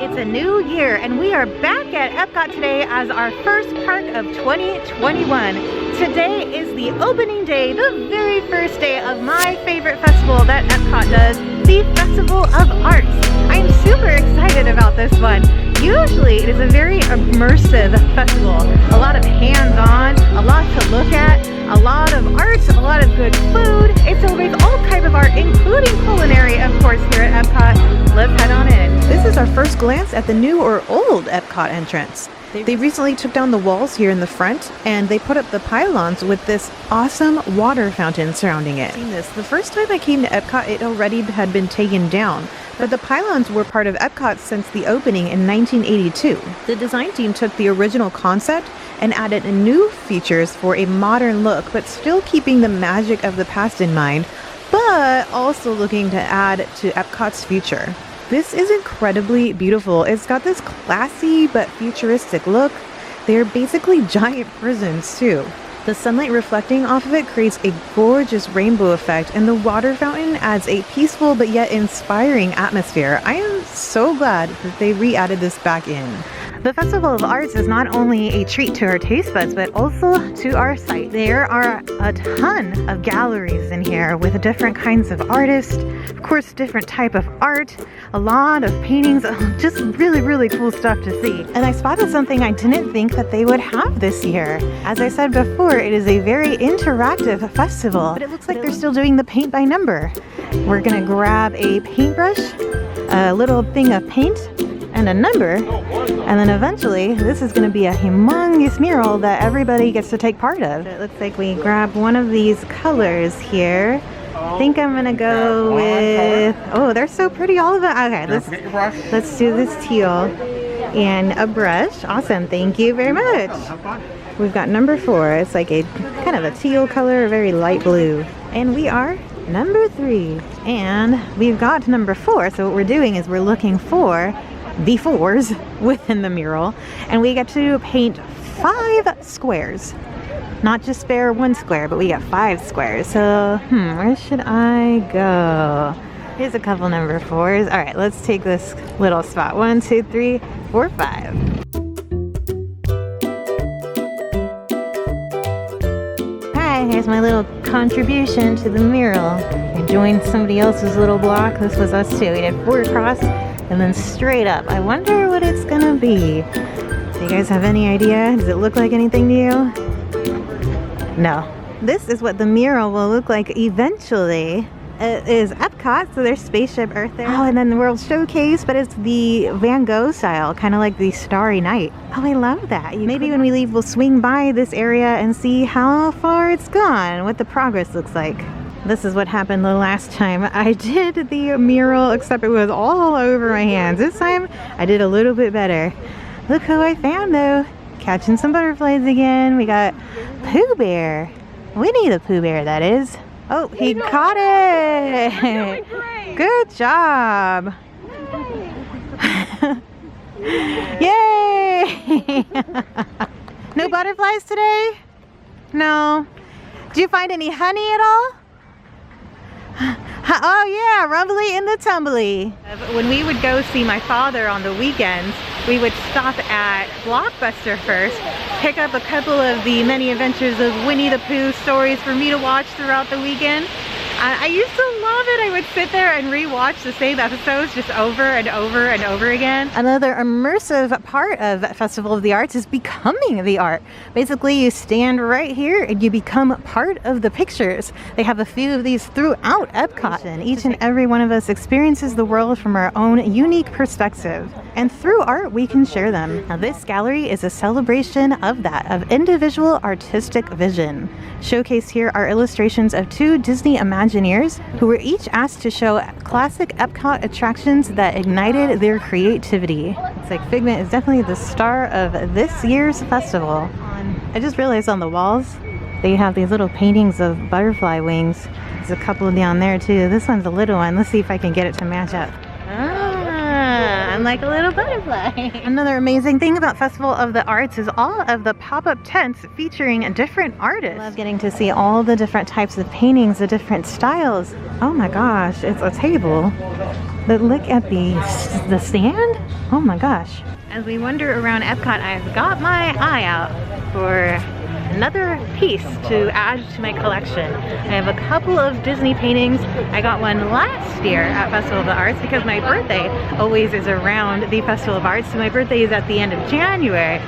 It's a new year and we are back at Epcot today as our first park of 2021. Today is the opening day, the very first day of my favorite festival that Epcot does, the Festival of Arts. I am super excited about this one. Usually it is a very immersive festival. A lot of hands-on, a lot to look at, a lot of art, a lot of good food. It celebrates all kinds of art, including culinary, of course, here at Epcot. Let's head on in. This is our first glance at the new or old Epcot entrance. They recently took down the walls here in the front and they put up the pylons with this awesome water fountain surrounding it. The first time I came to Epcot, it already had been taken down, but the pylons were part of Epcot since the opening in 1982. The design team took the original concept and added new features for a modern look, but still keeping the magic of the past in mind, but also looking to add to Epcot's future. This is incredibly beautiful. It's got this classy but futuristic look. They're basically giant prisons too. The sunlight reflecting off of it creates a gorgeous rainbow effect, and the water fountain adds a peaceful but yet inspiring atmosphere. I am so glad that they re-added this back in. The Festival of Arts is not only a treat to our taste buds, but also to our sight. There are a ton of galleries in here with different kinds of artists, of course, different type of art, a lot of paintings, just really, really cool stuff to see. And I spotted something I didn't think that they would have this year. As I said before, it is a very interactive festival, but it looks like they're still doing the paint by number. We're gonna grab a paintbrush, a little thing of paint, and a number, and then eventually this is going to be a humongous mural that everybody gets to take part of. It looks like we grab one of these colors here. I think I'm gonna go with, oh, they're so pretty, all of them. Okay, let's do this teal and a brush. Awesome, thank you very much. We've got number 4. It's like a kind of a teal color, very light blue, and we are number 3, and we've got number 4. So what we're doing is we're looking for the 4s within the mural, and we get to paint 5 squares. Not just spare 1 square, but we got 5 squares. So, where should I go? Here's a couple number 4s. All right, let's take this little spot. 1, 2, 3, 4, 5. Hi, here's my little contribution to the mural. I joined somebody else's little block. This was us too. We did 4 across and then straight up. I wonder what it's gonna be. Do you guys have any idea? Does it look like anything to you? No. This is what the mural will look like eventually. It is Epcot, so there's Spaceship Earth there. Oh, and then the World Showcase, but it's the Van Gogh style, kind of like the Starry Night. Oh, I love that. Maybe when we leave, we'll swing by this area and see how far it's gone, what the progress looks like. This is what happened the last time I did the mural, except it was all over my hands. This time I did a little bit better. Look who I found though. Catching some butterflies again. We got Pooh Bear. Winnie the Pooh Bear, that is. Oh, he caught it. Good job. Yay. No butterflies today? No. Did you find any honey at all? Oh yeah, rumbly in the tumbly. When we would go see my father on the weekends, we would stop at Blockbuster first, pick up a couple of the many adventures of Winnie the Pooh stories for me to watch throughout the weekend. I used to love it. I would sit there and re-watch the same episodes just over and over and over again. Another immersive part of Festival of the Arts is becoming the art. Basically, you stand right here and you become part of the pictures. They have a few of these throughout Epcot, and each and every one of us experiences the world from our own unique perspective. And through art, we can share them. Now, this gallery is a celebration of that, of individual artistic vision. Showcased here are illustrations of 2 Disney Imagineers who were each asked to show classic Epcot attractions that ignited their creativity. It's like Figment is definitely the star of this year's festival. I just realized on the walls they have these little paintings of butterfly wings. There's a couple down there too. This one's a little one. Let's see if I can get it to match up. I'm like a little butterfly. Another amazing thing about Festival of the Arts is all of the pop-up tents featuring different artists. I love getting to see all the different types of paintings, the different styles. Oh my gosh, it's a table But look at the stand. Oh my gosh. As we wander around Epcot, I've got my eye out for another piece to add to my collection. I have a couple of Disney paintings. I got one last year at Festival of the Arts because my birthday always is around the Festival of Arts. So my birthday is at the end of January.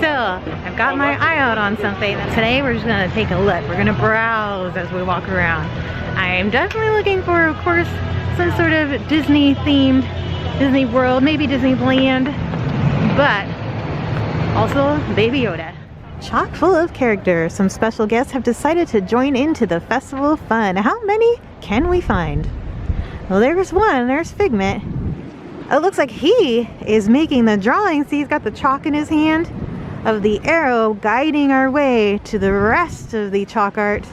So I've got my eye out on something. Today we're just gonna take a look. We're gonna browse as we walk around. I'm definitely looking for, of course, some sort of Disney themed, Disney World, maybe Disneyland, but also Baby Yoda. Chock full of characters, some special guests have decided to join into the festival of fun. How many can we find? Well, there's one, there's Figment. It looks like he is making the drawing. See, he's got the chalk in his hand of the arrow guiding our way to the rest of the chalk art.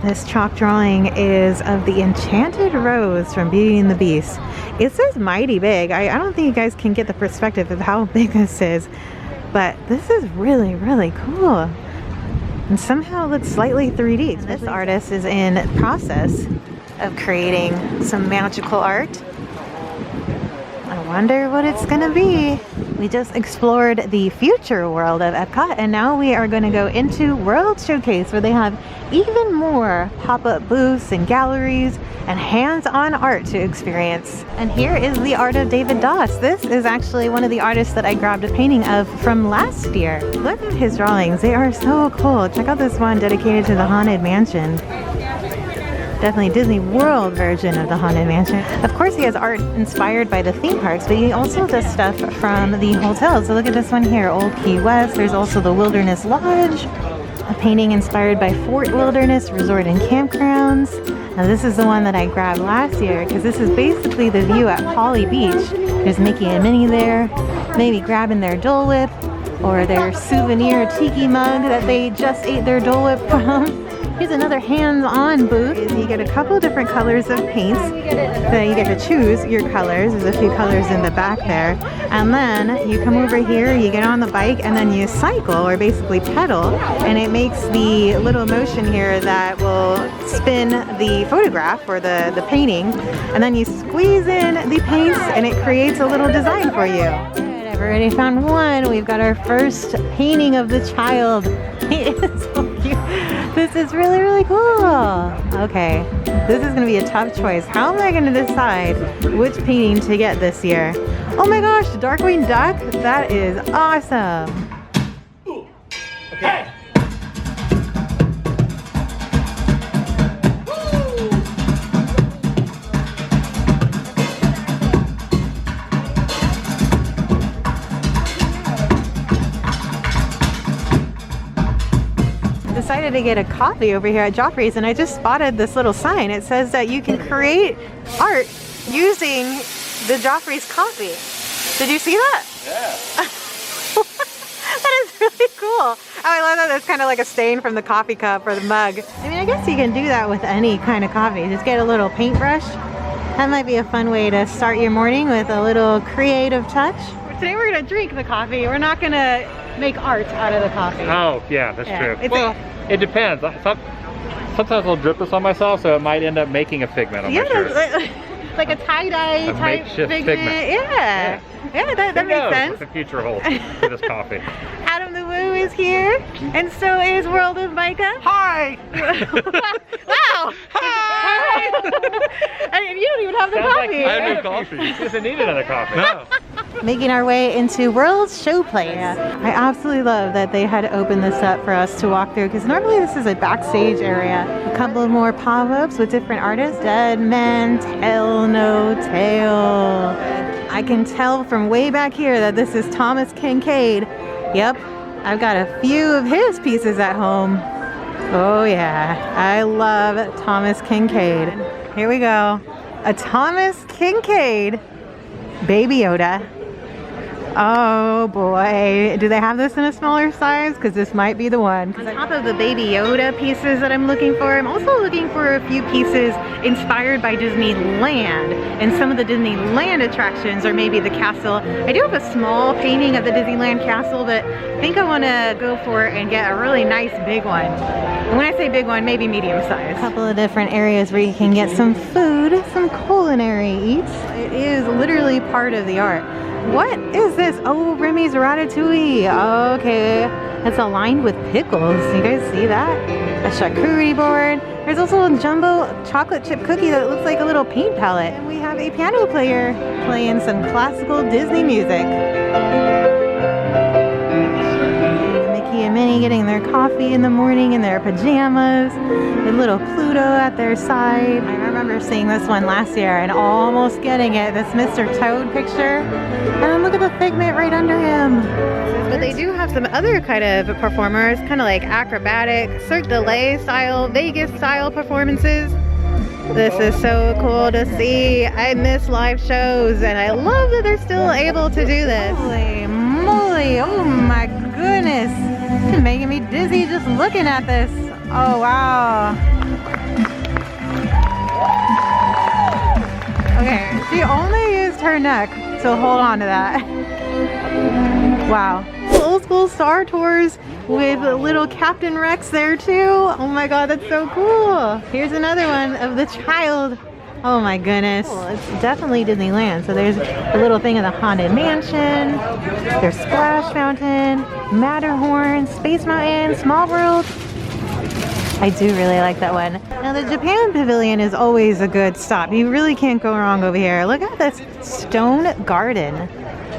This chalk drawing is of the Enchanted Rose from Beauty and the Beast. It says mighty big. I don't think you guys can get the perspective of how big this is, but this is really, really cool. And somehow it looks slightly 3D. This artist is in the process of creating some magical art. I wonder what it's gonna be. We just explored the future world of Epcot, and now we are going to go into World Showcase, where they have even more pop-up booths and galleries and hands-on art to experience. And here is the art of David Dost. This is actually one of the artists that I grabbed a painting of from last year. Look at his drawings. They are so cool. Check out this one dedicated to the Haunted Mansion. Definitely Disney World version of the Haunted Mansion. Of course, he has art inspired by the theme parks, but he also does stuff from the hotels. So look at this one here, Old Key West. There's also the Wilderness Lodge, a painting inspired by Fort Wilderness Resort and Campgrounds. Now this is the one that I grabbed last year because this is basically the view at Holly Beach. There's Mickey and Minnie there, maybe grabbing their Dole Whip or their souvenir tiki mug that they just ate their Dole Whip from. Here's another hands-on booth. You get a couple different colors of paints. Then you get to choose your colors. There's a few colors in the back there. And then you come over here, you get on the bike, and then you cycle, or basically pedal, and it makes the little motion here that will spin the photograph or the painting, and then you squeeze in the paints and it creates a little design for you. I've already found one. We've got our first painting of the child. He is so cute. This is really, really cool. Okay, this is gonna be a tough choice. How am I gonna decide which painting to get this year? Oh my gosh, Darkwing Duck? That is awesome. Okay. Decided to get a coffee over here at Joffrey's, and I just spotted this little sign. It says that you can create art using the Joffrey's coffee. Did you see that? Yeah. That is really cool. Oh, I love that it's kind of like a stain from the coffee cup or the mug. I mean, I guess you can do that with any kind of coffee. Just get a little paintbrush. That might be a fun way to start your morning with a little creative touch. Today we're gonna drink the coffee. We're not gonna make art out of the coffee. Oh, yeah, that's true. Well, it depends. Sometimes I'll drip this on myself, so it might end up making a figment on my shirt. Like a tie-dye type figment. Yeah, that makes sense. What the future holds for this coffee. Adam the Woo is here, and so is World of Micah. Hi! Wow! Hi! And you don't even have the coffee. I have no coffee. He doesn't need another coffee. No. Making our way into World Showplace. I absolutely love that they had opened this up for us to walk through, because normally this is a backstage area. A couple of more pop-ups with different artists. Dead Man Tell No Tale. I can tell from way back here that this is Thomas Kincaid. Yep, I've got a few of his pieces at home. Oh yeah, I love Thomas Kincaid. Here we go. A Thomas Kincaid Baby Yoda. Oh boy, do they have this in a smaller size? Because this might be the one. On top of the Baby Yoda pieces that I'm looking for, I'm also looking for a few pieces inspired by Disneyland and some of the Disneyland attractions, or maybe the castle. I do have a small painting of the Disneyland castle, but I think I want to go for it and get a really nice big one. And when I say big one, maybe medium size. A couple of different areas where you can get some food, some culinary eats. It is literally part of the art. What is this? Oh, Remy's ratatouille. Okay, it's aligned with pickles. You guys see that? A charcuterie board. There's also a jumbo chocolate chip cookie that looks like a little paint palette. And we have a piano player playing some classical Disney music. Mickey and Minnie getting their coffee in the morning in their pajamas. The little Pluto at their side. I remember seeing this one last year and almost getting it. This Mr. Toad picture. And look at the figment right under him. But they do have some other kind of performers, kind of like acrobatic, Cirque du Soleil style, Vegas style performances. This is so cool to see. I miss live shows and I love that they're still able to do this. Holy moly, oh my goodness. It's making me dizzy just looking at this. Oh wow. Okay, she only used her neck, so hold on to that. Wow. Old school Star Tours with little Captain Rex there too. Oh my god, that's so cool. Here's another one of the child. Oh my goodness. Cool. It's definitely Disneyland. So there's a little thing of the Haunted Mansion. There's Splash Fountain, Matterhorn, Space Mountain, Small World. I do really like that one. Now the Japan Pavilion is always a good stop. You really can't go wrong over here. Look at this stone garden.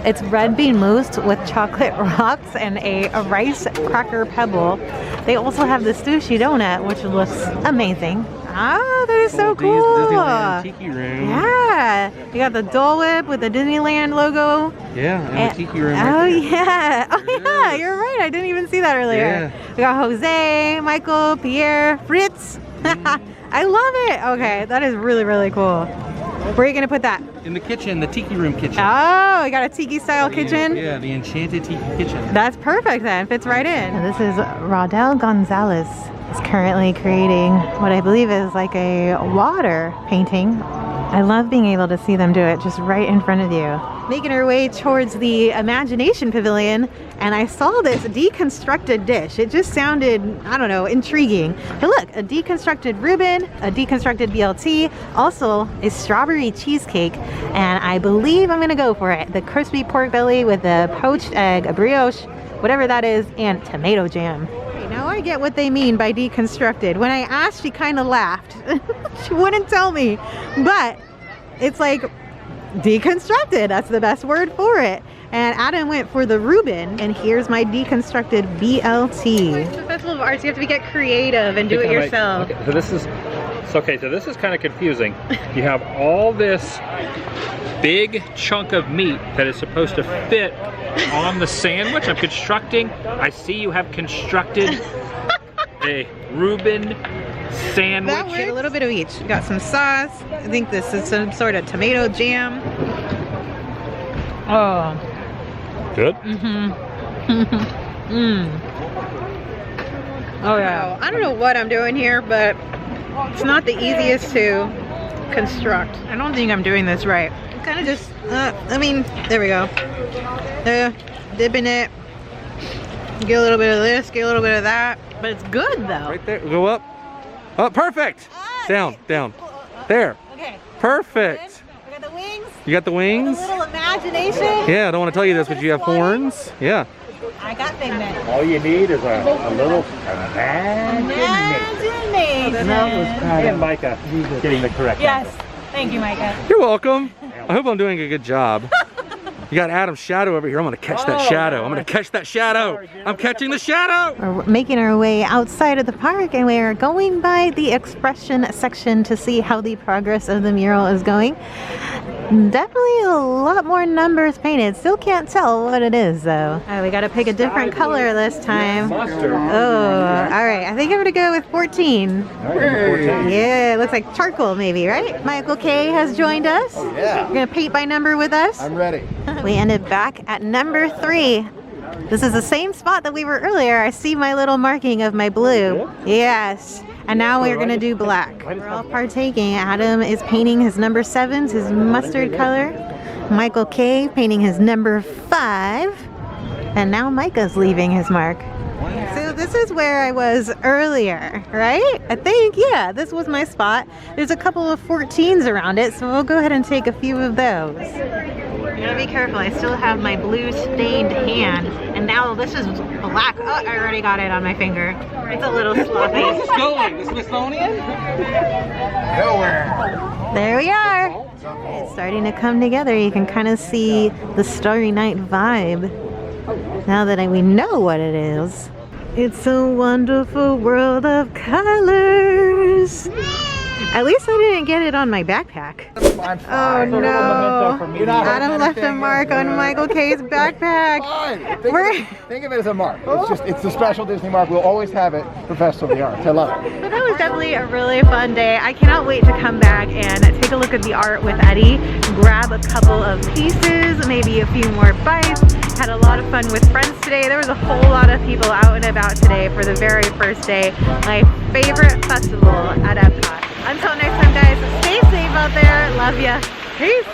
It's red bean mousse with chocolate rocks and a rice cracker pebble. They also have the sushi donut, which looks amazing. Ah, that is so cool. Disneyland Tiki Room. Yeah. You got the Dole Whip with the Disneyland logo. Yeah, and the Tiki Room. Oh, yeah. Oh, yeah. You're right. I didn't even see that earlier. Yeah. We got Jose, Michael, Pierre, Fritz. I love it. Okay, that is really, really cool. Where are you going to put that? In the kitchen, the Tiki Room kitchen. Oh, we got a tiki style kitchen? Yeah, the enchanted Tiki kitchen. That's perfect then. Fits right in. This is Rodel Gonzalez. Is currently creating what I believe is like a water painting. I love being able to see them do it just right in front of you. Making her way towards the Imagination Pavilion, and I saw this deconstructed dish. It just sounded, I don't know, intriguing. But look, a deconstructed Reuben, a deconstructed BLT, also a strawberry cheesecake, and I believe I'm gonna go for it. The crispy pork belly with the poached egg, a brioche, whatever that is, and tomato jam. Now I get what they mean by deconstructed. When I asked, she kind of laughed. She wouldn't tell me, but it's like deconstructed. That's the best word for it. And Adam went for the Reuben, and here's my deconstructed BLT. The Festival of Arts, you have to get creative and do it yourself. Okay, so this is kind of confusing. You have all this big chunk of meat that is supposed to fit on the sandwich. I'm constructing. I see you have constructed a Reuben sandwich. That works. A little bit of each. Got some sauce. I think this is some sort of tomato jam. Oh. Good? Mm-hmm. Oh yeah. I don't know what I'm doing here, but it's not the easiest to construct. I don't think I'm doing this right. I'm kind of just, I mean, there we go. Dipping it. Get a little bit of this, get a little bit of that. But it's good though. Right there, go up. Oh, perfect. Down. There. Okay. Perfect. I got the wings. You got the wings? A little imagination. Yeah, I don't want to tell you this, but you have horns. Yeah. I got figment. All you need is a little imagination. That was kind of Micah getting the correct Yes. answer. Thank you, Micah. You're welcome. I hope I'm doing a good job. You got Adam's shadow over here. I'm gonna catch that shadow. I'm gonna catch that shadow. I'm catching the shadow. We're making our way outside of the park, and we're going by the expression section to see how the progress of the mural is going. Definitely a lot more numbers painted. Still can't tell what it is though. All right, we gotta pick a different color this time. Mustard. Oh, all right. I think I'm gonna go with 14. Yeah, it looks like charcoal maybe, right? Michael K has joined us. Oh, yeah. You're gonna paint by number with us. I'm ready. We ended back at number 3. This is the same spot that we were earlier. I see my little marking of my blue. Yes. And now we're gonna do black. We're all partaking. Adam is painting his number 7s, his mustard color. Michael K painting his number 5. And now Micah's leaving his mark. So this is where I was earlier, right? I think, yeah, this was my spot. There's a couple of 14s around it, so we'll go ahead and take a few of those. You gotta be careful, I still have my blue stained hand. And now this is black. Oh, I already got it on my finger. It's a little sloppy. Going, the Smithsonian? Nowhere. There we are. It's starting to come together. You can kind of see the Starry Night vibe now that we know what it is. It's a wonderful world of colors. At least I didn't get it on my backpack. I'm Oh fine. no. You're not Adam hurting left a anything. mark on Michael K's backpack. Fine. We're- Think of it as a mark. It's the special Disney mark. We'll always have it for Festival of the Arts. I love it. But that was definitely a really fun day. I cannot wait to come back and take a look at the art with Eddie, grab a couple of pieces, maybe a few more bites. Had a lot of fun with friends today. There was a whole lot of people out and about today for the very first day. My favorite festival at Epcot. Until next time guys, stay safe out there. Love ya. Peace.